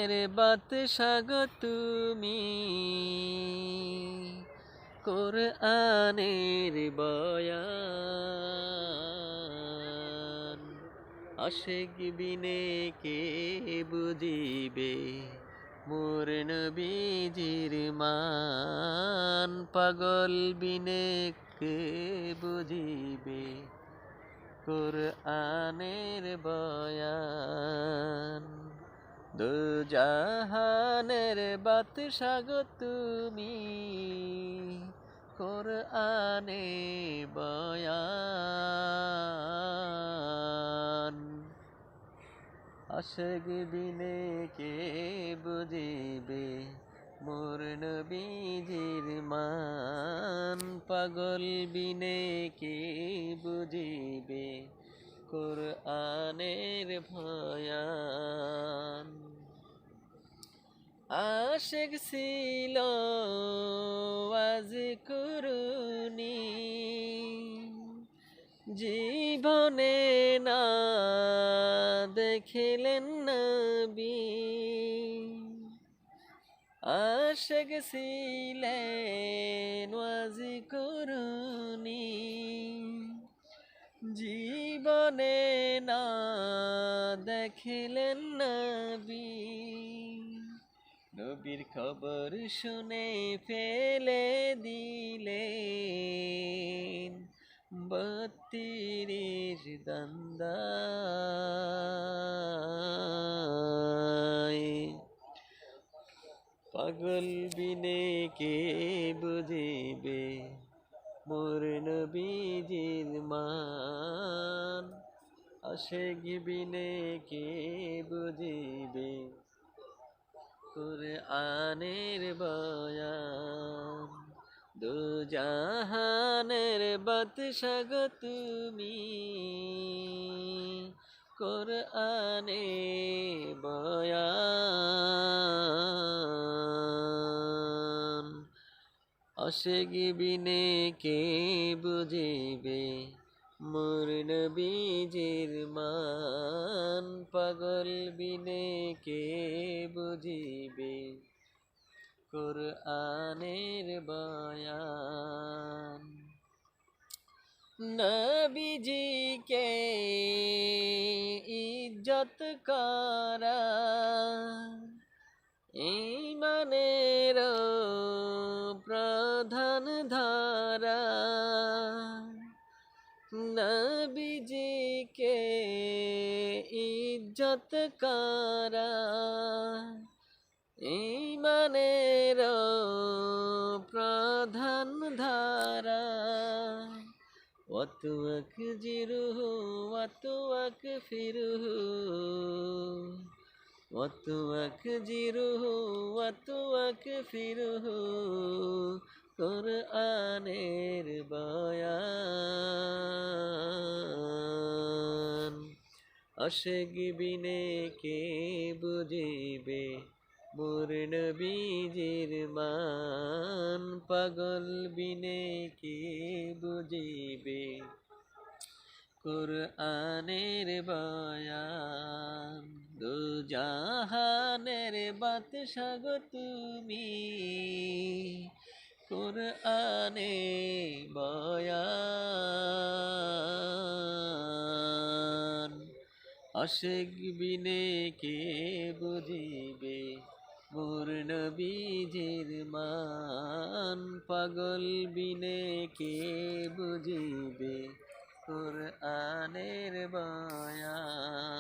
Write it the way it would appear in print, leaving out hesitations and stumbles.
জাহানের বাদশা গো তুমি, কোরআনের বয়ান। আশিক বিনে কে বুঝিবে মোর নবীজির মান, পাগল বিনে কে বুঝিবে কোরআনের বয়ান। দু জাহানের বাদশা গো তুমি, কোরআনে বয়ান। আশিক বিনে কে বুঝিবে মোর নবীজির মান, পাগল বিনে কে বুঝিবে কোরআনের বয়ান। আশিক ছিল আজ কুরুনি, জীবনে না দেখিলেন নবী। আশিক ছিলেন আজ কুরুনি, জীবনে না দেখিলেন নবী। নবীর খবর শুনে ফেলে দিলেন ৩২ দান্দায়। পাগল বিনে কে বুঝিবে মোর নবীজির মান, আশিক বিনে কে বুঝিবে কোরআনের বয়ান। দু জাহানের বাদশা গো তুমি, কোরআনে বয়ান। আশিক বিনে কে বুঝিবে মোর নবীজির মান, পাগল বিনে কে বুঝিবে কোরআনের বয়ান। নবীজিকে ইজ্জত করা ঈমানের প্রধান ধারা, নবীজিকে ইজ্জত করা ঈমানের প্রধান ধারা। ওয়াতুয়াক জিরুহু ওয়াতুয়াক ফিরুহু, ওয়াতুয়াক জিরুহু ওয়াতুয়াক ফিরুহু, কোরআনের বয়ান। আশিক বিনে কে বুঝিবে মোর নবীজির মান, পাগল বিনে কে বুঝিবে কোরআনের বয়ান। দু জাহানের বাদশা গো তুমি, কোরআনে বয়ান। আশিক বিনে কে বুঝিবে মোর নবীজির মান, পাগল বিনে কে বুঝিবে কোরআনের বয়ান।